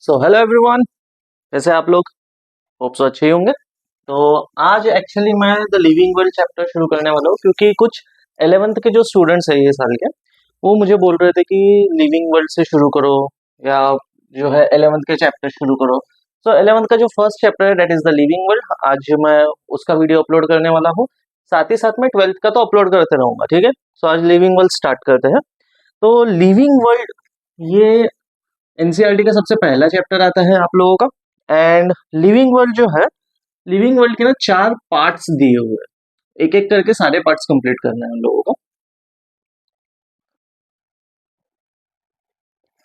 So hello everyone, कैसे आप लोग? होप सो अच्छे ही होंगे। तो आज एक्चुअली मैं द लिविंग वर्ल्ड चैप्टर शुरू करने वाला हूँ क्योंकि कुछ 11th के जो स्टूडेंट्स हैं ये साल के, वो मुझे बोल रहे थे कि लिविंग वर्ल्ड से शुरू करो या जो है 11th के चैप्टर शुरू करो। सो 11th का जो फर्स्ट चैप्टर है that is the living world, आज मैं उसका वीडियो अपलोड करने वाला हूँ। साथ ही साथ में 12th का तो अपलोड करते रहूंगा, ठीक है। सो आज लिविंग वर्ल्ड स्टार्ट करते हैं। तो लिविंग वर्ल्ड ये एनसीईआरटी का सबसे पहला चैप्टर आता है आप लोगों का। एंड लिविंग वर्ल्ड जो है, लिविंग वर्ल्ड के ना 4 पार्ट्स दिए हुए हैं, एक एक करके सारे पार्ट्स कंप्लीट करने हैं हम लोगों को।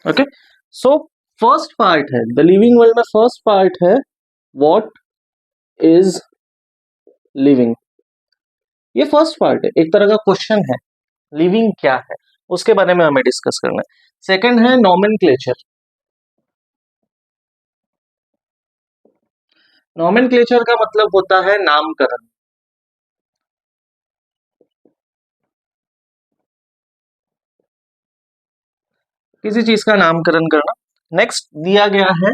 ओके, सो फर्स्ट पार्ट है द लिविंग वर्ल्ड में, फर्स्ट पार्ट है व्हाट इज लिविंग। ये फर्स्ट पार्ट है, एक तरह का क्वेश्चन है, लिविंग क्या है उसके बारे में हमें डिस्कस करना है। सेकंड है नॉमेनक्लेचर। नॉमेनक्लेचर का मतलब होता है नामकरण, किसी चीज का नामकरण करना। नेक्स्ट दिया गया है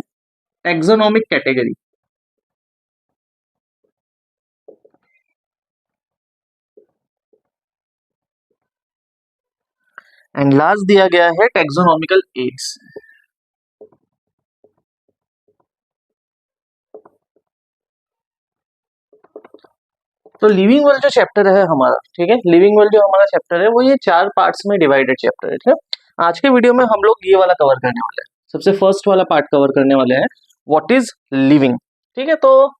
टैक्सोनॉमिक कैटेगरी। एंड लास्ट दिया गया है टैक्सोनॉमिकल एज। तो लिविंग वर्ल्ड जो चैप्टर है हमारा, ठीक है, लिविंग वर्ल्ड जो हमारा चैप्टर है वो ये 4 पार्ट्स में डिवाइडेड चैप्टर है, ठीक है। आज के वीडियो में हम लोग ये वाला कवर करने वाले हैं, सबसे फर्स्ट वाला पार्ट कवर करने वाले हैं, व्हाट इज लिविंग। ठीक है, तो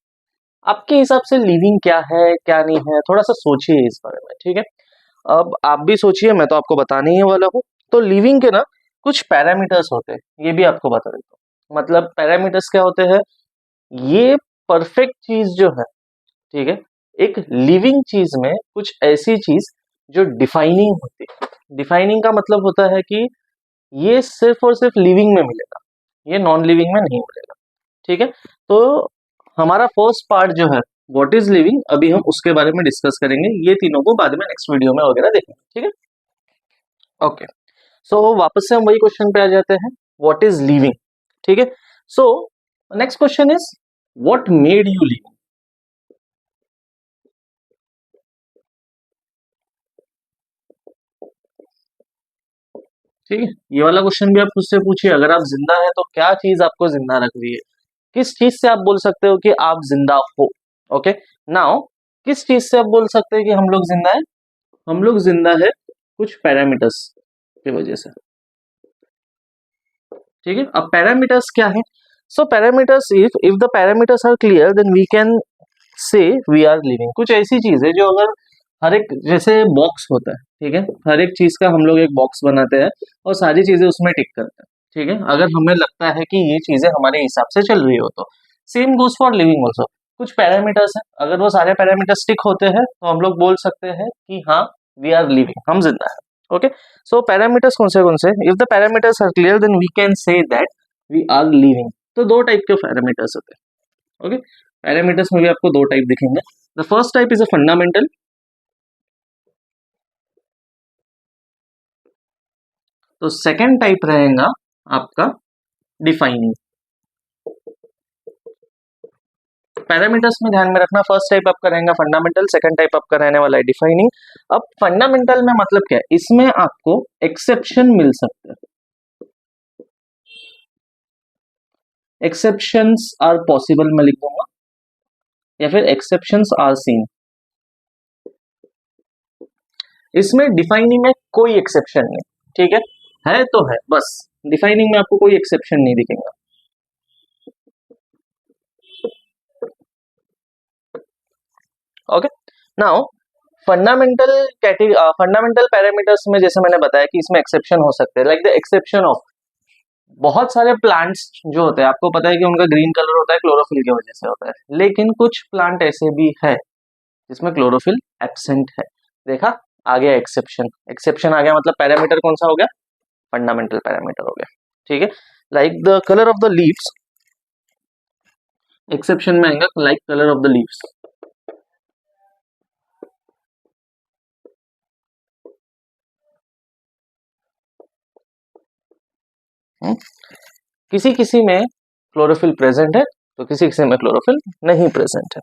आपके हिसाब से लिविंग क्या है क्या नहीं है, थोड़ा सा सोचिए इस बारे में, ठीक है। अब आप भी सोचिए, मैं तो आपको बताने ही वाला हूँ। तो लिविंग के ना कुछ पैरामीटर्स होते हैं, ये भी आपको बता देता हूँ। मतलब पैरामीटर्स क्या होते हैं, ये परफेक्ट चीज जो है, ठीक है, एक लिविंग चीज में कुछ ऐसी चीज जो डिफाइनिंग होती है। डिफाइनिंग का मतलब होता है कि ये सिर्फ और सिर्फ लिविंग में मिलेगा, ये नॉन लिविंग में नहीं मिलेगा, ठीक है। तो हमारा फर्स्ट पार्ट जो है व्हाट इज लिविंग, अभी हम उसके बारे में डिस्कस करेंगे, ये तीनों को बाद में नेक्स्ट वीडियो में वगैरह देखेंगे, ठीक है। ओके, सो वापस से हम वही क्वेश्चन पे आ जाते हैं, व्हाट इज लिविंग, ठीक है। So next question is what made you live. ठीक है, ये वाला क्वेश्चन भी आप खुद से पूछिए, अगर आप जिंदा है तो क्या चीज आपको जिंदा रख रही है, किस चीज से आप बोल सकते हो कि आप जिंदा हो। ओके, नाउ किस चीज से आप बोल सकते हैं कि हम लोग जिंदा है, हम लोग जिंदा है कुछ पैरामीटर्स की वजह से, ठीक है। अब पैरामीटर्स क्या है, so parameters, if the parameters are clear then we can say we are living. कुछ ऐसी चीज है जो अगर हर एक, जैसे बॉक्स होता है, ठीक है, हर एक चीज का हम लोग एक बॉक्स बनाते हैं और सारी चीजें उसमें टिक करते हैं, ठीक है। अगर हमें लगता है कि ये चीजें हमारे हिसाब से चल रही हो, तो same goes for living also. कुछ पैरामीटर्स हैं, अगर वो सारे पैरामीटर्स टिक होते हैं तो हम लोग बोल सकते हैं कि हाँ वी आर लिविंग, हम जिंदा है। ओके, सो पैरामीटर्स कौन से, if the parameters are clear then we can say that we are living. तो दो टाइप के पैरामीटर्स होते हैं। ओके, पैरामीटर्स में भी आपको दो टाइप दिखेंगे। The first type is a fundamental, तो सेकंड टाइप रहेगा आपका डिफाइनिंग। पैरामीटर्स में ध्यान में रखना, फर्स्ट टाइप आपका रहेगा फंडामेंटल, सेकंड टाइप आपका रहने वाला है डिफाइनिंग। अब फंडामेंटल में मतलब क्या है, इसमें आपको एक्सेप्शन मिल सकते हैं, एक्सेप्शंस आर पॉसिबल मैं लिख दूंगा, या फिर एक्सेप्शंस आर सीन। इसमें डिफाइनिंग में कोई एक्सेप्शन नहीं, ठीक है तो है बस, डिफाइनिंग में आपको कोई एक्सेप्शन नहीं दिखेगा। Okay, now fundamental fundamental parameters में जैसे मैंने बताया कि इसमें एक्सेप्शन हो सकते हैं, लाइक द एक्सेप्शन ऑफ बहुत सारे प्लांट्स जो होते हैं, आपको पता है कि उनका ग्रीन कलर होता है क्लोरोफिल की वजह से होता है, लेकिन कुछ प्लांट ऐसे भी है जिसमें क्लोरोफिल एब्सेंट है। देखा, आ गया एक्सेप्शन, एक्सेप्शन आ गया, मतलब पैरामीटर कौन सा हो गया, फंडामेंटल पैरामीटर हो गया, ठीक है। Like the colour of the leaves, exception में आएगा like colour of the leaves. किसी किसी में क्लोरोफिल प्रेजेंट है तो किसी किसी में क्लोरोफिल नहीं प्रेजेंट है।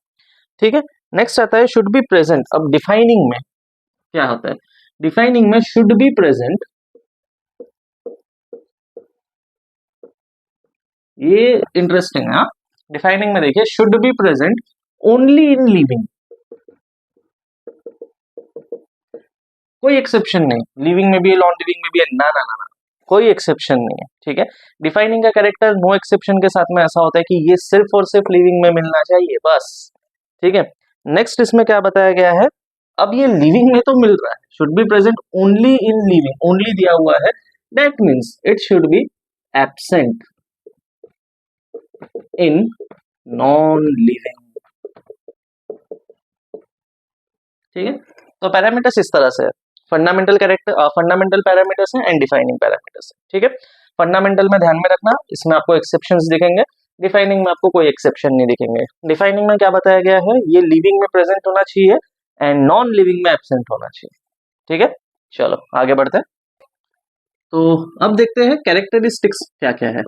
ठीक है, नेक्स्ट आता है शुड बी प्रेजेंट। अब डिफाइनिंग में क्या होता है, डिफाइनिंग में शुड बी प्रेजेंट, ये इंटरेस्टिंग है। डिफाइनिंग में देखिए should be present only in living, कोई एक्सेप्शन नहीं, लिविंग में भी है, नॉन लिविंग में भी है, ना ना ना ना, कोई एक्सेप्शन नहीं है। ठीक है, डिफाइनिंग का कैरेक्टर नो एक्सेप्शन के साथ में ऐसा होता है कि ये सिर्फ और सिर्फ लिविंग में मिलना चाहिए बस। ठीक है, नेक्स्ट इसमें क्या बताया गया है, अब ये लिविंग में तो मिल रहा है, should be present only in living, only दिया हुआ है, that means it should be absent in non living. ठीक है, तो पैरामीटर्स इस तरह से है, फंडामेंटल कैरेक्टर, फंडामेंटल पैरामीटर्स हैं एंड डिफाइनिंग पैरामीटर्स हैं। ठीक है, फंडामेंटल में ध्यान में रखना, इसमें आपको एक्सेप्शंस दिखेंगे, डिफाइनिंग में आपको कोई एक्सेप्शन नहीं दिखेंगे। डिफाइनिंग में क्या बताया गया है, ये लिविंग में प्रेजेंट होना चाहिए एंड नॉन लिविंग में एब्सेंट होना चाहिए। ठीक है, चलो आगे बढ़ते हैं। तो अब देखते हैं कैरेक्टरिस्टिक्स क्या क्या है।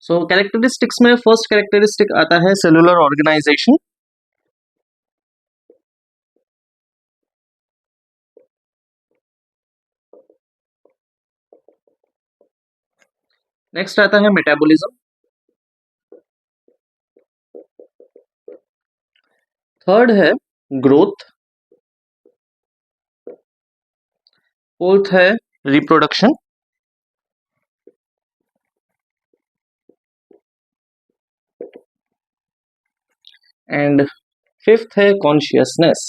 सो कैरेक्टरिस्टिक्स में फर्स्ट कैरेक्टरिस्टिक आता है सेलुलर ऑर्गेनाइजेशन। नेक्स्ट आता है मेटाबॉलिज्म। थर्ड है ग्रोथ। फोर्थ है रिप्रोडक्शन। एंड फिफ्थ है कॉन्शियसनेस।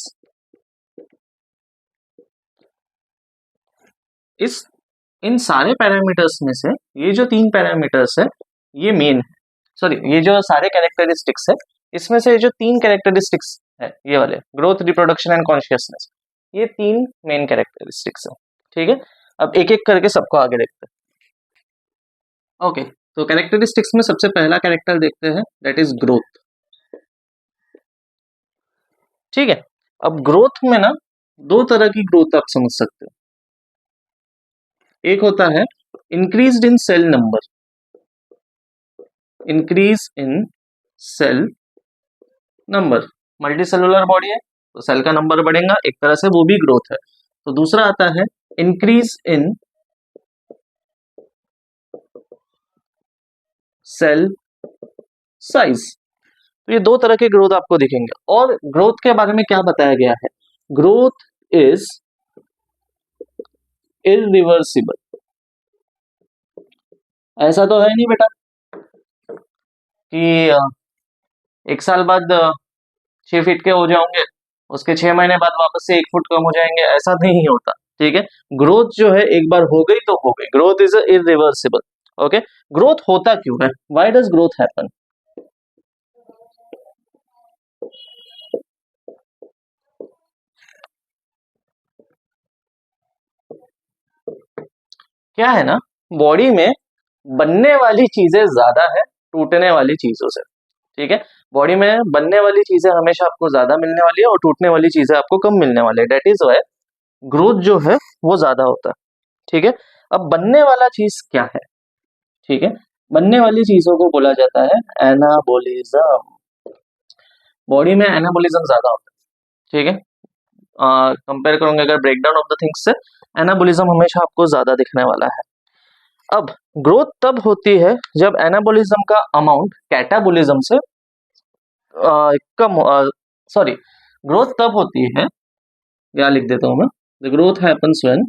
इस इन सारे पैरामीटर्स में से ये जो तीन पैरामीटर्स है ये मेन है, सॉरी ये जो सारे कैरेक्टरिस्टिक्स है इसमें से जो तीन कैरेक्टरिस्टिक्स है ये वाले ग्रोथ, रिप्रोडक्शन एंड कॉन्शियसनेस, ये तीन मेन कैरेक्टरिस्टिक्स है। ठीक है, अब एक एक करके सबको आगे देखते हैं। ओके, तो कैरेक्टरिस्टिक्स में सबसे पहला कैरेक्टर देखते हैं, दैट इज ग्रोथ। ठीक है, अब ग्रोथ में ना दो तरह की ग्रोथ आप समझ सकते हो, एक होता है increase in cell number, increase in cell number, multicellular body है तो सेल का नंबर बढ़ेगा, एक तरह से वो भी ग्रोथ है। तो दूसरा आता है इंक्रीज इन सेल साइज। तो ये दो तरह के ग्रोथ आपको दिखेंगे। और ग्रोथ के बारे में क्या बताया गया है, ग्रोथ इज इरिवर्सिबल। ऐसा तो है नहीं बेटा कि 1 साल बाद 6 फीट के हो जाओगे, उसके 6 महीने बाद वापस से 1 फुट कम हो जाएंगे, ऐसा नहीं होता। ठीक है, ग्रोथ जो है एक बार हो गई तो हो गई, growth is irreversible. Okay, growth होता क्यों है, व्हाई डज ग्रोथ हैपन। क्या है ना, बॉडी में बनने वाली चीजें ज्यादा है टूटने वाली चीजों से। ठीक है, बॉडी में बनने वाली चीजें हमेशा आपको ज्यादा मिलने वाली है और टूटने वाली चीजें आपको कम मिलने वाली है, डेट इज वाई ग्रोथ जो है वो ज्यादा होता है। ठीक है, अब बनने वाला चीज क्या है, ठीक है, बनने वाली चीजों को बोला जाता है एनाबोलिज्म। बॉडी में एनाबोलिज्म ज्यादा होता है। ठीक है, कंपेयर करोगे अगर ब्रेकडाउन ऑफ द थिंग्स से, एनाबोलिज्म हमेशा आपको ज्यादा दिखने वाला है। अब ग्रोथ तब होती है जब एनाबोलिज्म का अमाउंट कैटाबोलिज्म से कम, सॉरी ग्रोथ तब होती है, या लिख देता हूं मैं, the growth happens when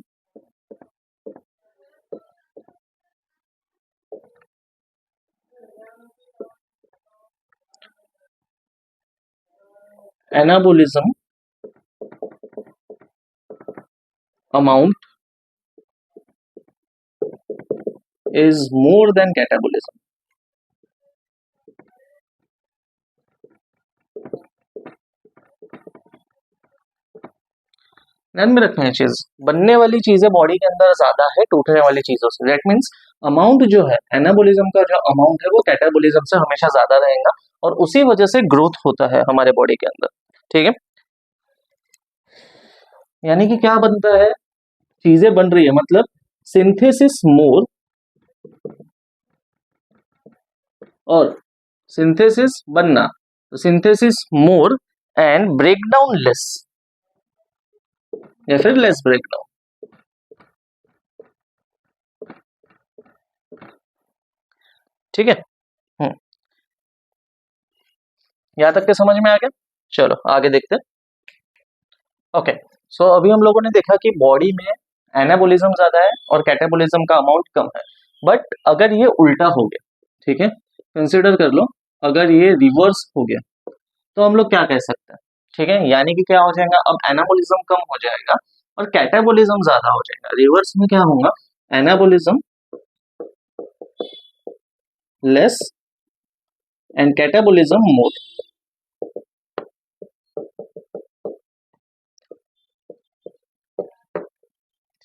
anabolism amount is more than catabolism। ध्यान में रखना है चीज, बनने वाली चीजें बॉडी के अंदर ज्यादा है टूटने वाली चीजों से, दैट मीन्स अमाउंट जो है एनाबोलिज्म का जो अमाउंट है वो कैटाबोलिज्म से हमेशा ज्यादा रहेगा और उसी वजह से ग्रोथ होता है हमारे बॉडी के अंदर। ठीक है, यानी कि क्या बनता है, चीजें बन रही है, मतलब सिंथेसिस मोर और सिंथेसिस बनना, तो synthesis more and breakdown less, या फिर लेस ब्रेकडाउन। ठीक है, यहां तक के समझ में आ गया। चलो आगे देखते हैं। ओके, सो अभी हम लोगों ने देखा कि बॉडी में एनाबोलिज्म ज्यादा है और कैटाबोलिज्म का अमाउंट कम है। बट अगर ये उल्टा हो गया, ठीक है, कंसिडर कर लो, अगर ये रिवर्स हो गया तो हम लोग क्या कह सकते हैं? ठीक है, यानी कि क्या हो जाएगा, अब एनाबोलिज्म कम हो जाएगा और कैटाबोलिज्म ज्यादा हो जाएगा। रिवर्स में क्या होगा, एनाबोलिज्म लेस एंड कैटाबोलिज्म मोर।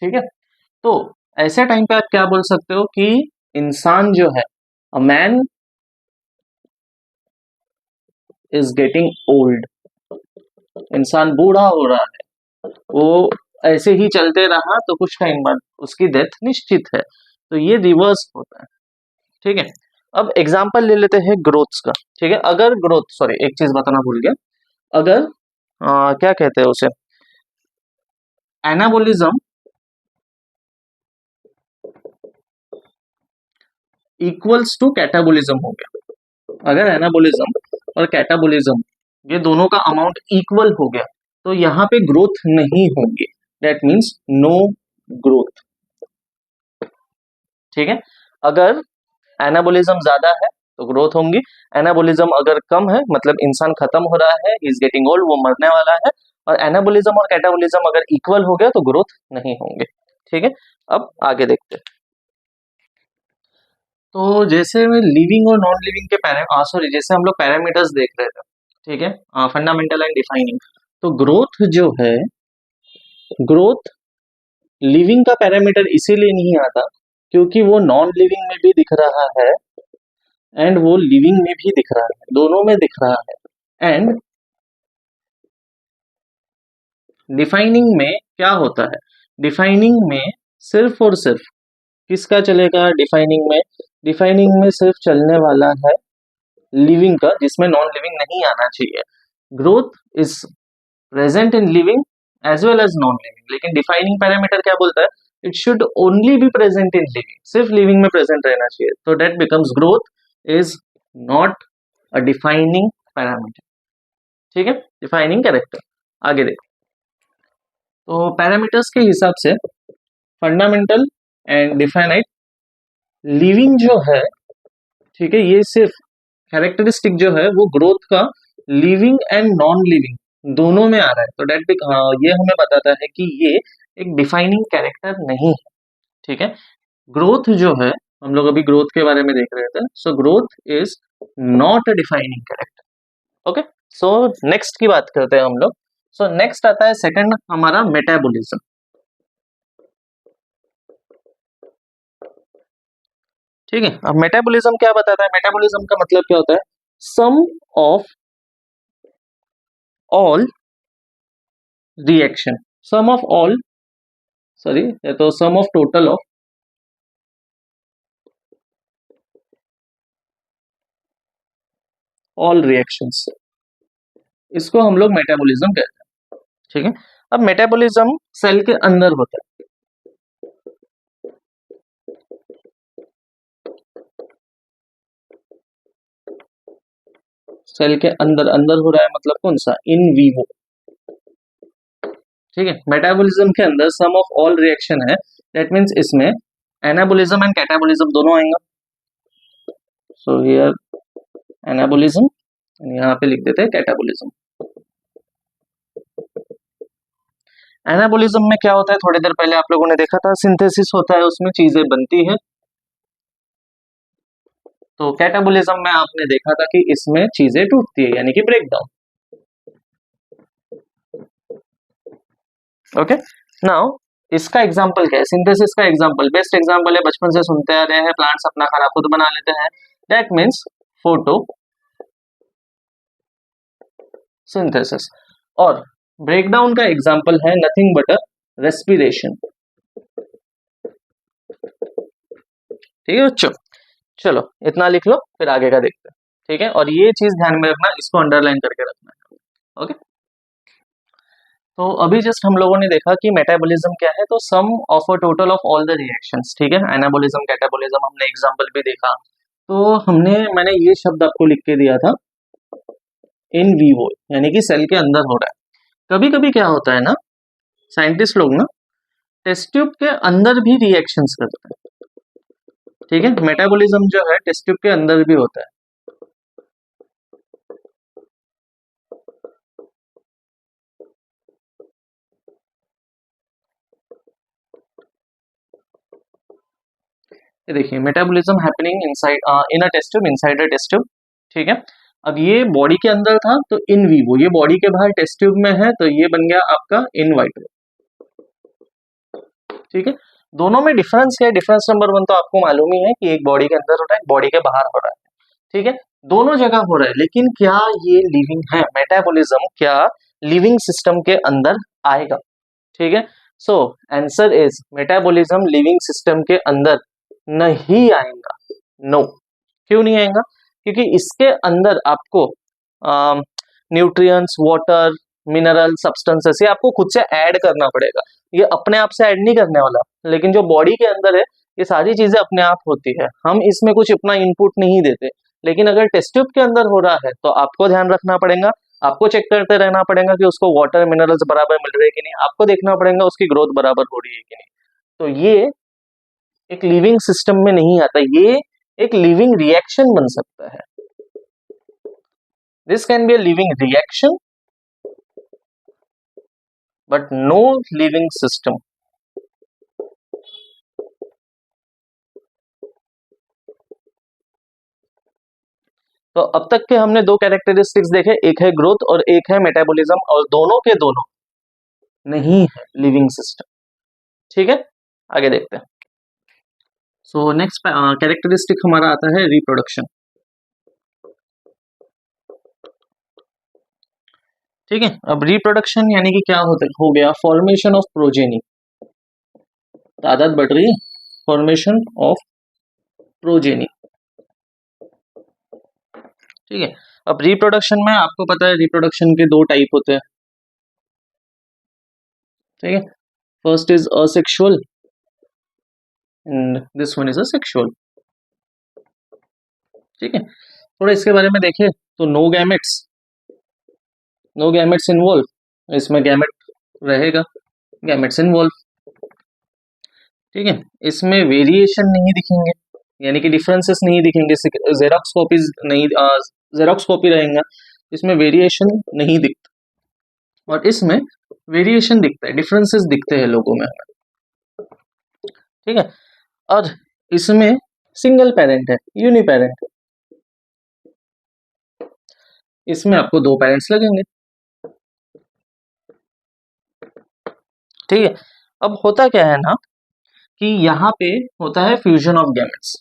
ठीक है, तो ऐसे टाइम पे आप क्या बोल सकते हो कि इंसान जो है, a man is getting old, इंसान बूढ़ा हो रहा है, वो ऐसे ही चलते रहा तो कुछ टाइम बाद उसकी डेथ निश्चित है। तो ये रिवर्स होता है। ठीक है, अब एग्जांपल ले लेते हैं ग्रोथ्स का। ठीक है, अगर ग्रोथ, सॉरी एक चीज बताना भूल गया, अगर क्या कहते हैं उसे, एनाबोलिज्म इक्वल्स टू कैटाबोलिज्म हो गया, अगर एनाबोलिज्म और कैटाबोलिज्म ये दोनों का अमाउंट इक्वल हो गया तो यहाँ पे ग्रोथ नहीं होगी, दैट मीन्स नो ग्रोथ। ठीक है, अगर एनाबोलिज्म ज्यादा है तो ग्रोथ होंगी, एनाबोलिज्म अगर कम है मतलब इंसान खत्म हो रहा है, इज गेटिंग ओल्ड, वो मरने वाला है, और एनाबोलिज्म और कैटाबोलिज्म अगर इक्वल हो गया तो ग्रोथ नहीं होंगे। ठीक है, अब आगे देखते हैं। तो जैसे लिविंग और नॉन लिविंग के सॉरी जैसे हम लोग पैरामीटर्स देख रहे थे, ठीक है, फंडामेंटल एंड डिफाइनिंग, तो ग्रोथ जो है, ग्रोथ लिविंग का पैरामीटर इसीलिए नहीं आता क्योंकि वो नॉन लिविंग में भी दिख रहा है एंड वो लिविंग में भी दिख रहा है, दोनों में दिख रहा है। एंड डिफाइनिंग में क्या होता है, डिफाइनिंग में सिर्फ और सिर्फ किसका चलेगा, डिफाइनिंग में सिर्फ चलने वाला है लिविंग का, जिसमें नॉन लिविंग नहीं आना चाहिए। Growth is present in living as well as non living, लेकिन डिफाइनिंग पैरामीटर क्या बोलता है, it should only be present in living, सिर्फ लिविंग में प्रेजेंट रहना चाहिए, तो that becomes growth is not a defining parameter. ठीक है, डिफाइनिंग कैरेक्टर। आगे देखो, तो पैरामीटर्स के हिसाब से फंडामेंटल एंड डिफाइनाइट लिविंग जो है, ठीक है, ये सिर्फ कैरेक्टरिस्टिक जो है वो ग्रोथ का लिविंग एंड नॉन लिविंग दोनों में आ रहा है, तो डेट ये हमें बताता है कि ये एक डिफाइनिंग कैरेक्टर नहीं है। ठीक है, ग्रोथ जो है, हम लोग अभी ग्रोथ के बारे में देख रहे थे, so growth is not a defining character. Okay, so next की बात करते हैं हम लोग। सो नेक्स्ट आता है सेकंड हमारा मेटाबॉलिज्म। ठीक है, अब मेटाबॉलिज्म क्या बताता है, मेटाबॉलिज्म का मतलब क्या होता है, sum of all reaction, sum of all, sorry तो sum of total of all reactions, इसको हम लोग मेटाबॉलिज्म कहते हैं। ठीक है, अब मेटाबॉलिज्म सेल के अंदर होता है, सेल के अंदर, अंदर हो रहा है मतलब कौन सा, इन वीवो। ठीक है, मेटाबॉलिज्म के अंदर सम ऑफ ऑल रिएक्शन है, दैट मींस इसमें एनाबॉलिज्म एंड कैटाबॉलिज्म दोनों आएंगे। सो हियर एनाबॉलिज्म, यहाँ पे लिख देते हैं कैटाबॉलिज्म। एनाबॉलिज्म में क्या होता है, थोड़ी देर पहले आप लोगों ने देखा था, सिंथेसिस होता है, उसमें चीजें बनती है। तो कैटाबॉलिज्म में आपने देखा था कि इसमें चीजें टूटती है, यानी कि ब्रेकडाउन। ओके, नाउ इसका एग्जांपल क्या है, सिंथेसिस का एग्जांपल, बेस्ट एग्जांपल है, बचपन से सुनते आ रहे हैं, प्लांट्स अपना खाना खुद बना लेते हैं, दैट मीन्स फोटो सिंथेसिस। और ब्रेकडाउन का एग्जांपल है नथिंग बट अ रेस्पिरेशन। ठीक है बच्चों, चलो इतना लिख लो, फिर आगे का देखते हैं। ठीक है, और ये चीज ध्यान में रखना, इसको अंडरलाइन करके रखना है। ओके, तो अभी जस्ट हम लोगों ने देखा कि मेटाबॉलिज्म क्या है, तो sum of a total of all the reactions. ठीक है, एनाबॉलिज्म, कैटाबॉलिज्म, हमने एग्जांपल भी देखा। तो मैंने ये शब्द आपको लिख के दिया था, इन वीवो, यानी कि सेल के अंदर हो रहा है। कभी कभी क्या होता है ना, साइंटिस्ट लोग ना टेस्ट ट्यूब के अंदर भी रिएक्शंस करते हैं। ठीक है, मेटाबॉलिज्म जो है टेस्ट ट्यूब के अंदर भी होता है। ये देखिए, metabolism happening inside in a test tube, inside a test tube. ठीक है, अब ये बॉडी के अंदर था तो इन वीवो, ये बॉडी के बाहर टेस्ट ट्यूब में है तो ये बन गया आपका इन वाइट्रो। ठीक है, दोनों में डिफरेंस क्या है? डिफरेंस नंबर वन तो आपको मालूम ही है कि एक बॉडी के अंदर हो रहा है, एक बॉडी के बाहर हो रहा है। ठीक है, दोनों जगह हो रहा है, लेकिन क्या ये लिविंग है? मेटाबॉलिज्म क्या लिविंग सिस्टम के अंदर आएगा? ठीक है, so answer is metabolism living system के अंदर नहीं आएगा। नो, क्यों नहीं आएगा? क्योंकि इसके अंदर आपको न्यूट्रिएंट्स, वाटर, मिनरल, सब्सटेंसेस ये आपको खुद से ऐड करना पड़ेगा। ये अपने आप से ऐड नहीं करने वाला, लेकिन जो बॉडी के अंदर है ये सारी चीजें अपने आप होती है, हम इसमें कुछ अपना इनपुट नहीं देते। लेकिन अगर टेस्ट ट्यूब के अंदर हो रहा है तो आपको ध्यान रखना पड़ेगा, आपको चेक करते रहना पड़ेगा कि उसको वाटर, मिनरल्स बराबर मिल रहे हैं कि नहीं, आपको देखना पड़ेगा उसकी ग्रोथ बराबर हो रही है कि नहीं। तो ये एक लिविंग सिस्टम में नहीं आता, ये एक लिविंग रिएक्शन बन सकता है। This can be a living reaction but no living system. तो अब तक के हमने दो कैरेक्टरिस्टिक्स देखे, एक है ग्रोथ और एक है मेटाबॉलिज्म, और दोनों के दोनों नहीं है लिविंग सिस्टम। ठीक है, आगे देखते हैं। सो नेक्स्ट कैरेक्टरिस्टिक हमारा आता है रिप्रोडक्शन। ठीक है, अब रिप्रोडक्शन यानी कि क्या हो गया? फॉर्मेशन ऑफ प्रोजेनी, तादाद बढ़ रही है, फॉर्मेशन ऑफ प्रोजेनी। ठीक है, अब रिप्रोडक्शन में आपको पता है रिप्रोडक्शन के दो टाइप होते हैं। ठीक है, first is asexual and this one is a sexual. ठीक है, थोड़ा इसके बारे में देखें तो no gametes, no gametes involve, इसमें गैमेट रहेगा, गैमेट्स इन्वॉल्व। ठीक है, इसमें वेरिएशन नहीं दिखेंगे, यानी कि डिफरेंसेस नहीं दिखेंगे, जेरॉक्स कॉपीज नहीं, जेरॉक्स कॉपी रहेगा, इसमें वेरिएशन नहीं दिखता, और इसमें वेरिएशन दिखता है, डिफरेंसेस दिखते हैं लोगों में हमें। ठीक है, और इसमें सिंगल पेरेंट है, यूनि पेरेंट है, इसमें आपको दो पेरेंट्स लगेंगे। ठीक है, अब होता क्या है ना कि यहाँ पे होता है फ्यूजन ऑफ गैमेट्स।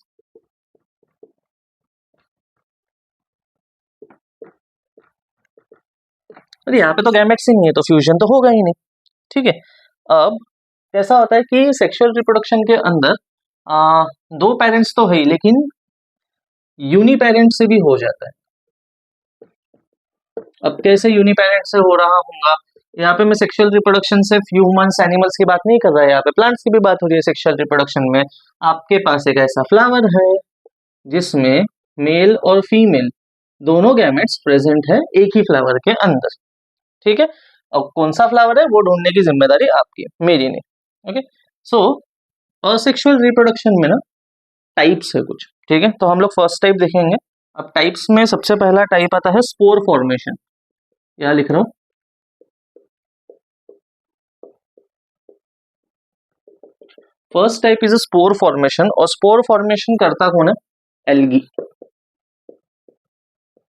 अरे यहाँ पे तो गैमेट्स ही नहीं है तो फ्यूजन तो होगा ही नहीं। ठीक है, अब कैसा होता है कि सेक्सुअल रिप्रोडक्शन के अंदर दो पेरेंट्स तो है ही, लेकिन यूनि पेरेंट से भी हो जाता है। अब कैसे यूनि पेरेंट से हो रहा होगा? यहाँ पे मैं सेक्सुअल रिप्रोडक्शन से ह्यूमंस, एनिमल्स की बात नहीं कर रहा, यहाँ पे प्लांट्स की भी बात हो रही है। सेक्सुअल रिप्रोडक्शन में आपके पास एक ऐसा फ्लावर है जिसमें मेल और फीमेल दोनों गैमेट्स प्रेजेंट है एक ही फ्लावर के अंदर। ठीक है, अब कौन सा फ्लावर है वो ढूंढने की जिम्मेदारी आपकी है, मेरी नहीं। ओके, सो असेक्सुअल रिप्रोडक्शन में ना टाइप्स है कुछ। ठीक है, तो हम लोग फर्स्ट टाइप देखेंगे। अब टाइप्स में सबसे पहला टाइप आता है स्पोर फॉर्मेशन, यहाँ लिख रहा हूं। First type is spore formation, और स्पोर फॉर्मेशन करता कौन है? एल्गी।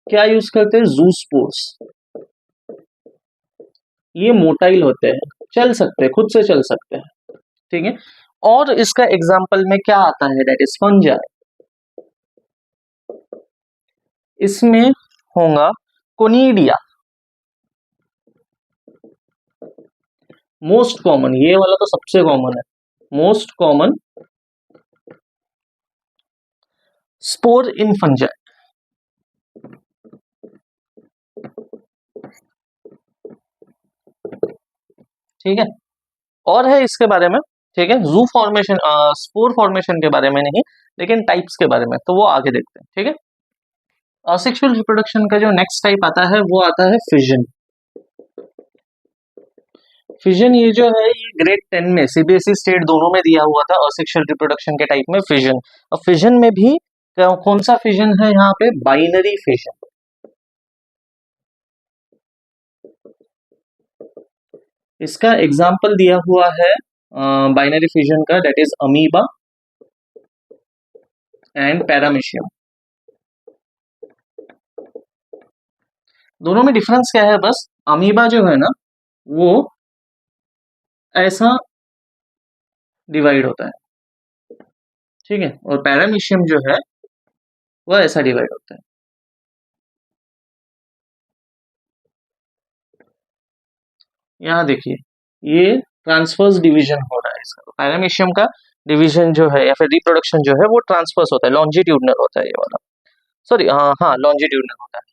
क्या यूज करते हैं? जूस्पोर्स। ये मोटाइल होते हैं, चल सकते हैं, खुद से चल सकते हैं। ठीक है, और इसका एग्जाम्पल में क्या आता है? That is fungi. इसमें होगा कोनिडिया, मोस्ट कॉमन, ये वाला तो सबसे कॉमन है, मोस्ट कॉमन स्पोर इन फंजाई, ठीक है। और है इसके बारे में, ठीक है, जू फॉर्मेशन, स्पोर फॉर्मेशन के बारे में नहीं, लेकिन टाइप्स के बारे में, तो वो आगे देखते हैं, ठीक है। असेक्सुअल रिप्रोडक्शन का जो नेक्स्ट टाइप आता है वो आता है फिजन। फिजन ये जो है ये ग्रेड 10 में सीबीएसई स्टेट दोनों में दिया हुआ था, असेक्सुअल रिप्रोडक्शन के टाइप में फिजन। अब फिजन में भी कौन सा फिजन है यहाँ पे, बाइनरी फिजन। इसका एग्जाम्पल दिया हुआ है बाइनरी फिजन का, that is amoeba and paramecium. दोनों में डिफरेंस क्या है, बस अमीबा जो है ना वो ऐसा डिवाइड होता है, ठीक है, और पैरामीशियम जो है वह ऐसा डिवाइड होता है। यहाँ देखिए ये ट्रांसफर्स डिवीजन हो रहा है इसका, पैरामीशियम का डिवीजन जो है या फिर रिप्रोडक्शन जो है वो ट्रांसफर्स होता है, लॉन्जिट्यूडनल होता है ये वाला, सॉरी हाँ हाँ लॉन्जिट्यूडनल होता है,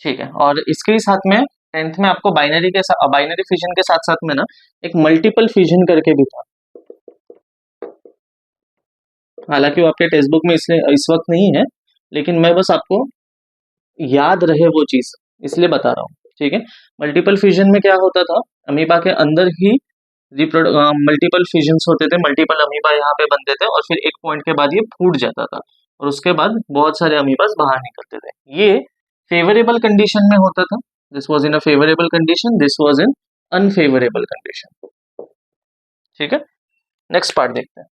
ठीक है। और इसके ही साथ में 10th में आपको बाइनरी के साथ, बाइनरी फिजन के साथ साथ में ना एक मल्टीपल फिजन करके भी था, हालांकि वो आपके टेक्स्ट बुक में इसलिए इस वक्त नहीं है, लेकिन मैं बस आपको याद रहे वो चीज इसलिए बता रहा हूँ, ठीक है। मल्टीपल फिजन में क्या होता था, अमीबा के अंदर ही मल्टीपल फिजन्स होते थे, मल्टीपल अमीबा यहाँ पे बनते थे और फिर एक पॉइंट के बाद ये फूट जाता था और उसके बाद बहुत सारे अमीबास बाहर निकलते थे। ये फेवरेबल कंडीशन में होता था, this was in a favourable condition, this was in unfavourable condition, ठीक है। नेक्स्ट पार्ट देखते हैं।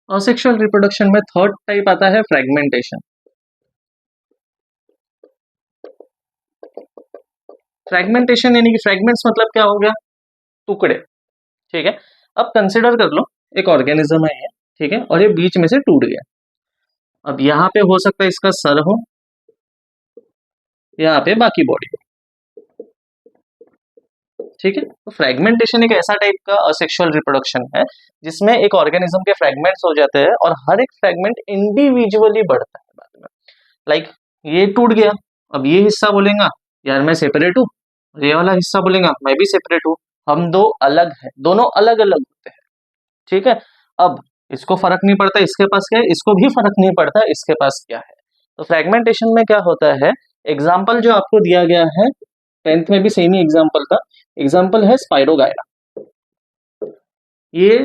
असेक्सुअल रिप्रोडक्शन में थर्ड टाइप आता है फ्रेगमेंटेशन। फ्रेगमेंटेशन यानी कि फ्रेगमेंट्स मतलब क्या हो गया, टुकड़े, ठीक है। अब कंसिडर कर लो एक ऑर्गेनिज्म है ये, ठीक है, और ये बीच में से टूट गया। अब यहाँ पे हो सकता है इसका सर हो, यहाँ पे बाकी बॉडी हो, ठीक है। तो फ्रेगमेंटेशन एक ऐसा टाइप का असेक्सुअल रिप्रोडक्शन है जिसमें एक ऑर्गेनिज्म के फ्रेगमेंट्स हो जाते हैं और हर एक फ्रेगमेंट इंडिविजुअली बढ़ता है बाद में। लाइक ये टूट गया, अब ये हिस्सा बोलेगा यार मैं सेपरेट हूँ, ये वाला हिस्सा बोलेगा मैं भी सेपरेट हूँ, हम दो अलग हैं, दोनों अलग अलग होते हैं, ठीक है। अब इसको फर्क नहीं पड़ता इसके पास क्या है, इसको भी फर्क नहीं पड़ता इसके पास क्या है। तो फ्रेगमेंटेशन में क्या होता है, एग्जाम्पल जो आपको दिया गया है 10th में भी सेम ही एग्जाम्पल था, एग्जाम्पल है स्पाइरोगाइरा। ये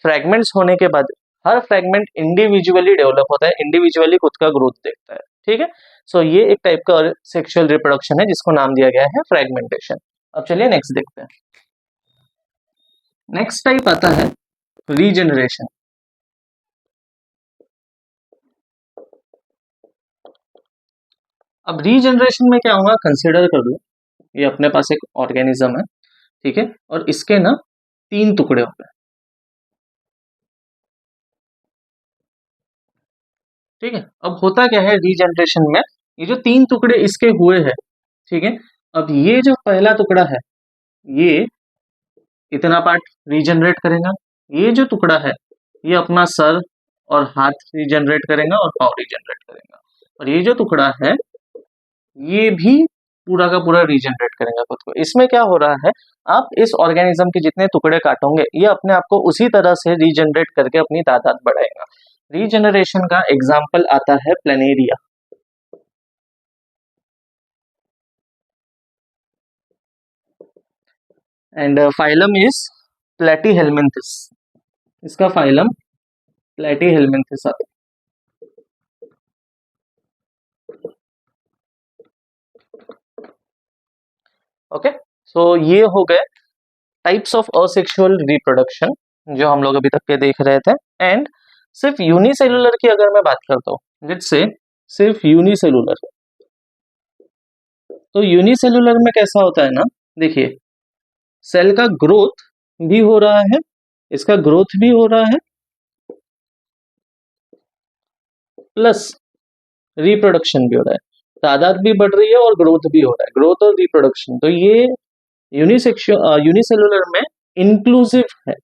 फ्रेगमेंट्स होने के बाद हर फ्रेगमेंट इंडिविजुअली डेवलप होता है, इंडिविजुअली खुद का ग्रोथ देखता है, ठीक है। सो ये एक टाइप का सेक्सुअल रिप्रोडक्शन है जिसको नाम दिया गया है फ्रेगमेंटेशन। अब चलिए नेक्स्ट देखते हैं। नेक्स्ट टाइप आता है रीजनरेशन। अब रीजनरेशन में क्या होगा, कंसिडर कर लो ये अपने पास एक ऑर्गेनिज्म है, ठीक है, और इसके ना 3 टुकड़े हो गए, ठीक है। अब होता क्या है रीजनरेशन में, ये जो 3 टुकड़े इसके हुए हैं, ठीक है, अब ये जो पहला टुकड़ा है ये इतना पार्ट रीजनरेट करेगा, ये जो टुकड़ा है ये अपना सर और हाथ रीजनरेट करेगा और पाव रीजनरेट करेगा, और ये जो टुकड़ा है ये भी पूरा का पूरा रीजनरेट करेगा खुद को। इसमें क्या हो रहा है, आप इस ऑर्गेनिज्म के जितने टुकड़े काटोगे ये अपने आप को उसी तरह से रीजनरेट करके अपनी तादाद बढ़ाएगा। रीजनरेशन का एग्जाम्पल आता है planaria, and phylum is Platyhelminthes, इसका फाइलम प्लेटीहेल्मिन्थस आता है। ओके, सो ये हो गए टाइप्स ऑफ असेक्सुअल रिप्रोडक्शन जो हम लोग अभी तक के देख रहे थे। एंड सिर्फ यूनिसेलुलर की अगर मैं बात करता हूँ, लेट्स से सिर्फ यूनिसेलुलर, तो यूनिसेलुलर में कैसा होता है ना, देखिए सेल का ग्रोथ भी हो रहा है, इसका ग्रोथ भी हो रहा है, प्लस रिप्रोडक्शन भी हो रहा है, तादाद भी बढ़ रही है और ग्रोथ भी हो रहा है, ग्रोथ और रिप्रोडक्शन। तो ये यूनिसेलुलर में इंक्लूसिव है,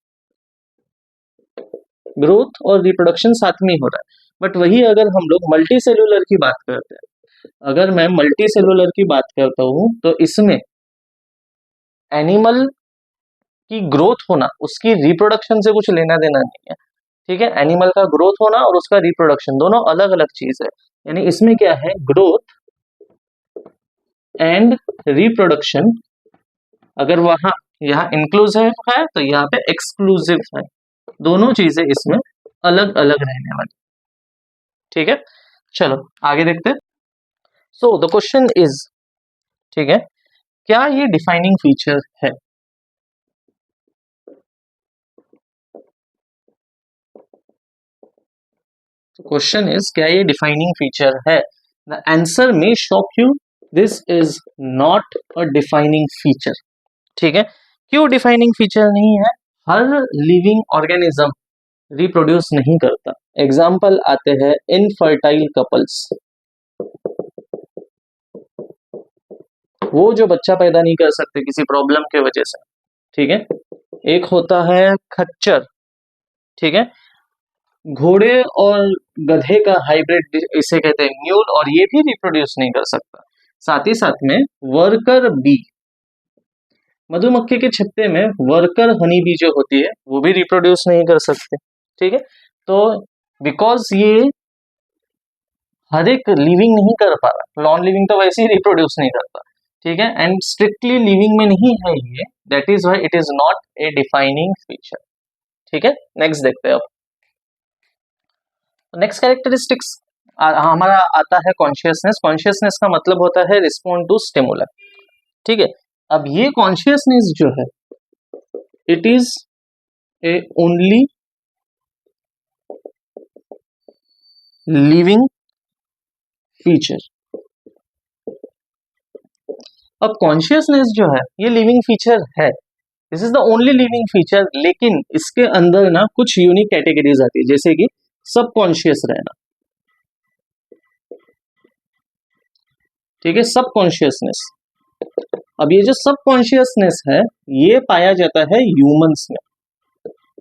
ग्रोथ और रिप्रोडक्शन साथ में ही हो रहा है। बट वही अगर हम लोग मल्टी सेलुलर की बात करते हैं, अगर मैं मल्टी सेलुलर की बात करता हूं तो इसमें एनिमल की ग्रोथ होना उसकी रिप्रोडक्शन से कुछ लेना देना नहीं है। ठीक है, एनिमल का ग्रोथ होना और उसका रिप्रोडक्शन दोनों अलग अलग चीज है। यानी इसमें क्या है, ग्रोथ एंड रिप्रोडक्शन अगर वहां यहाँ इंक्लूसिव है तो यहाँ पे एक्सक्लूसिव है, दोनों चीजें इसमें अलग अलग रहने वाली। ठीक है, चलो आगे देखते हैं। सो द क्वेश्चन इज, ठीक है, क्या ये डिफाइनिंग फीचर है? क्वेश्चन इज, क्या ये डिफाइनिंग फीचर है? द आंसर में shock you, this is not a defining feature. ठीक है, क्यों डिफाइनिंग फीचर नहीं है? हर लिविंग ऑर्गेनिज्म रिप्रोड्यूस नहीं करता। एग्जाम्पल आते हैं इनफर्टाइल कपल्स, वो जो बच्चा पैदा नहीं कर सकते किसी प्रॉब्लम के वजह से। ठीक है, एक होता है खच्चर, ठीक है, घोड़े और गधे का हाइब्रिड इसे कहते हैं म्यूल, और ये भी रिप्रोड्यूस नहीं कर सकता। साथ ही साथ में वर्कर बी, मधुमक्खी के छत्ते में वर्कर हनी बी जो होती है वो भी रिप्रोड्यूस नहीं कर सकते। ठीक है, तो बिकॉज ये हर एक लिविंग नहीं कर पा रहा, नॉन लिविंग तो वैसे ही रिप्रोड्यूस नहीं करता। ठीक है, एंड स्ट्रिक्टली लिविंग में नहीं है ये, that is why it is not a defining feature. ठीक है, नेक्स्ट देखते हैं अब। नेक्स्ट कैरेक्टरिस्टिक्स हमारा आता है कॉन्शियसनेस। कॉन्शियसनेस का मतलब होता है रिस्पॉन्ड टू स्टिमुलस। ठीक है, अब ये कॉन्शियसनेस जो है it is A only living feature. अब कॉन्शियसनेस जो है ये लिविंग फीचर है, this is the only living feature, लेकिन इसके अंदर ना कुछ यूनिक कैटेगरीज आती है, जैसे कि सबकॉन्शियस रहना। ठीक है, सबकॉन्शियसनेस। अब ये जो सबकॉन्शियसनेस है ये पाया जाता है ह्यूमंस में।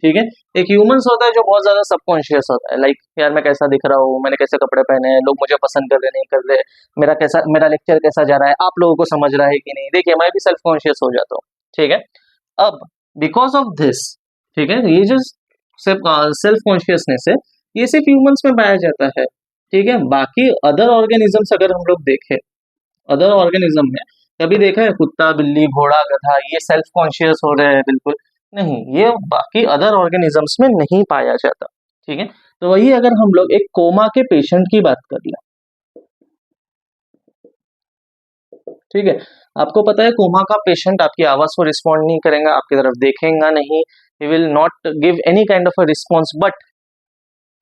ठीक है, एक ह्यूमंस होता है जो बहुत ज्यादा सबकॉन्शियस होता है, लाइक यार मैं कैसा दिख रहा हूँ, मैंने कैसे कपड़े पहने हैं, लोग मुझे पसंद कर रहे नहीं कर रहे, मेरा लेक्चर कैसा जा रहा है, आप लोगों को समझ रहा है कि नहीं। देखिए मैं भी सेल्फ कॉन्शियस हो जाता हूँ। ठीक है, अब बिकॉज ऑफ दिस, ठीक है, ये जो सेल्फ कॉन्शियसनेस है ये सिर्फ ह्यूमंस में पाया जाता है। ठीक है, बाकी अदर ऑर्गेनिजम्स अगर हम लोग देखें, अदर ऑर्गेनिज्म में कभी देखा है कुत्ता बिल्ली घोड़ा गधा ये सेल्फ कॉन्शियस हो रहे हैं? बिल्कुल नहीं, ये बाकी अदर ऑर्गेनिजम्स में नहीं पाया जाता। ठीक है, तो वही अगर हम लोग एक कोमा के पेशेंट की बात कर लें, ठीक है, आपको पता है कोमा का पेशेंट आपकी आवाज को रिस्पॉन्ड नहीं करेगा, आपकी तरफ देखेगा नहीं, he will not give any kind of a response. But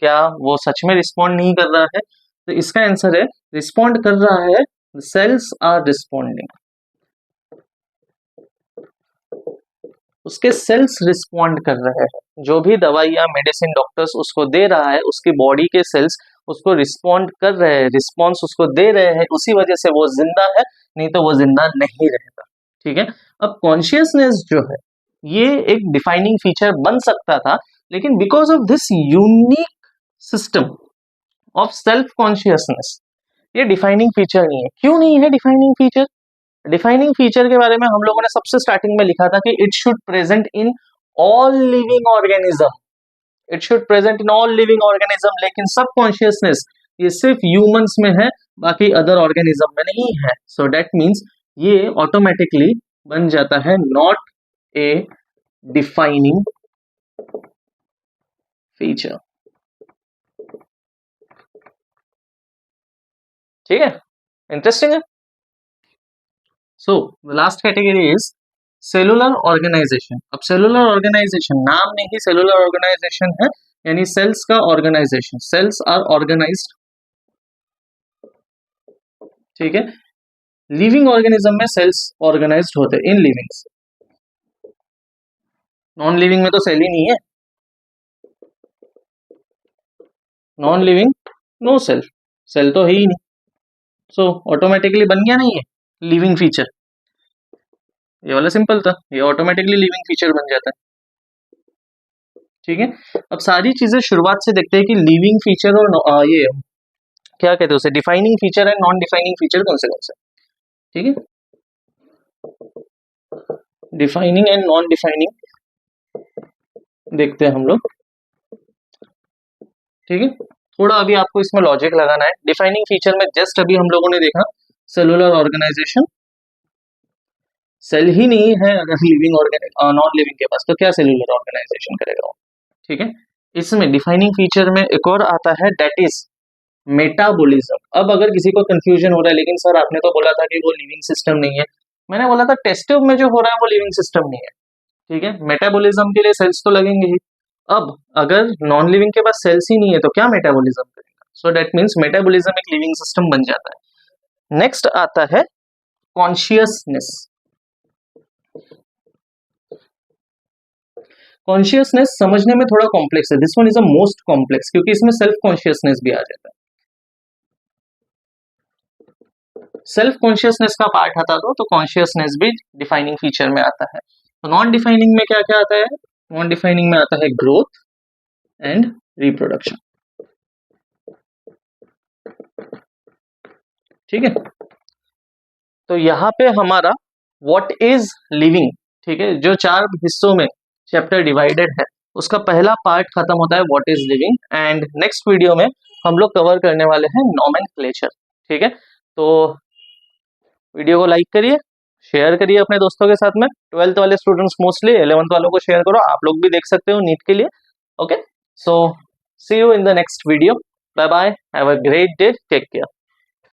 क्या वो सच में रिस्पॉन्ड नहीं कर रहा है? तो इसका आंसर है रिस्पॉन्ड कर रहा है, सेल्स आर रिस्पॉन्डिंग, उसके सेल्स रिस्पॉन्ड कर रहे हैं। जो भी दवाई या मेडिसिन डॉक्टर्स उसको दे रहा है उसकी बॉडी के सेल्स उसको रिस्पॉन्ड कर रहे हैं, रिस्पॉन्स उसको दे रहे हैं, उसी वजह से वो जिंदा है, नहीं तो वो जिंदा नहीं रहता। ठीक है, अब कॉन्शियसनेस जो है ये एक डिफाइनिंग फीचर बन सकता था, लेकिन because of this unique system of self consciousness ये डिफाइनिंग फीचर नहीं है। क्यों नहीं है डिफाइनिंग फीचर? डिफाइनिंग फीचर के बारे में हम लोगों ने सबसे स्टार्टिंग में लिखा था कि it should present in all living organism, it should present in all living organism, लेकिन सबकॉन्शियसनेस ये सिर्फ ह्यूमंस में है, बाकी अदर ऑर्गेनिज्म में नहीं है। सो दैट मींस ये ऑटोमेटिकली बन जाता है नॉट ए डिफाइनिंग फीचर। ठीक है, इंटरेस्टिंग है। So the last category is cellular organisation. अब सेलुलर ऑर्गेनाइजेशन नाम में ही सेलुलर ऑर्गेनाइजेशन है, यानी सेल्स का ऑर्गेनाइजेशन, सेल्स आर ऑर्गेनाइज्ड। ठीक है, लिविंग ऑर्गेनिज्म में सेल्स ऑर्गेनाइज्ड होते हैं, इन लिविंग। नॉन लिविंग में तो सेल ही नहीं है, non living no cell, cell तो है ही नहीं। सो ऑटोमेटिकली बन गया नहीं है लिविंग फीचर, ये वाला सिंपल था, ये ऑटोमेटिकली लिविंग फीचर बन जाता है। ठीक है, अब सारी चीजें शुरुआत से देखते हैं कि लिविंग फीचर और ये क्या कहते हैं उसे, defining feature and non defining feature कौन से, ठीक है, डिफाइनिंग एंड नॉन डिफाइनिंग देखते हैं हम लोग, ठीक है। थोड़ा अभी आपको इसमें लॉजिक लगाना है। डिफाइनिंग फीचर में जस्ट अभी हम लोगों ने देखा सेलुलर ऑर्गेनाइजेशन, सेल ही नहीं है अगर लिविंग नॉन लिविंग के पास, तो क्या सेलुलर ऑर्गेनाइजेशन करेगा वो, ठीक है। इसमें डिफाइनिंग फीचर में एक और आता है दैट इज मेटाबॉलिज्म। अब अगर किसी को कंफ्यूजन हो रहा है, लेकिन सर आपने तो बोला था कि वो लिविंग सिस्टम नहीं है, मैंने बोला था टेस्ट ट्यूब में जो हो रहा है वो लिविंग सिस्टम नहीं है, ठीक है। मेटाबॉलिज्म के लिए सेल्स तो लगेंगे ही। अब अगर नॉन लिविंग के पास सेल्स ही नहीं है तो क्या मेटाबॉलिज्म करेगा, सो दैट मीन्स मेटाबॉलिज्म एक लिविंग सिस्टम बन जाता है। नेक्स्ट आता है कॉन्शियसनेस। कॉन्शियसनेस समझने में थोड़ा कॉम्प्लेक्स है, this one is a most complex, क्योंकि इसमें सेल्फ कॉन्शियसनेस भी आ जाता है। सेल्फ कॉन्शियसनेस का पार्ट आता तो कॉन्शियसनेस भी डिफाइनिंग फीचर में आता है। तो नॉन डिफाइनिंग में क्या क्या आता है, नॉन डिफाइनिंग में आता है ग्रोथ एंड रिप्रोडक्शन, ठीक है। तो यहाँ पे हमारा व्हाट इज लिविंग, ठीक है, जो 4 हिस्सों में चैप्टर डिवाइडेड है उसका पहला पार्ट खत्म होता है what is living. And next video में हम लोग कवर करने वाले हैं नोमेनक्लेचर, ठीक है। तो वीडियो को लाइक करिए, शेयर करिए अपने दोस्तों के साथ में, 12th वाले स्टूडेंट्स मोस्टली, 11th वालों को शेयर करो, आप लोग भी देख सकते हो नीट के लिए। Okay, so see you in the next video, bye bye, have a great day, take care.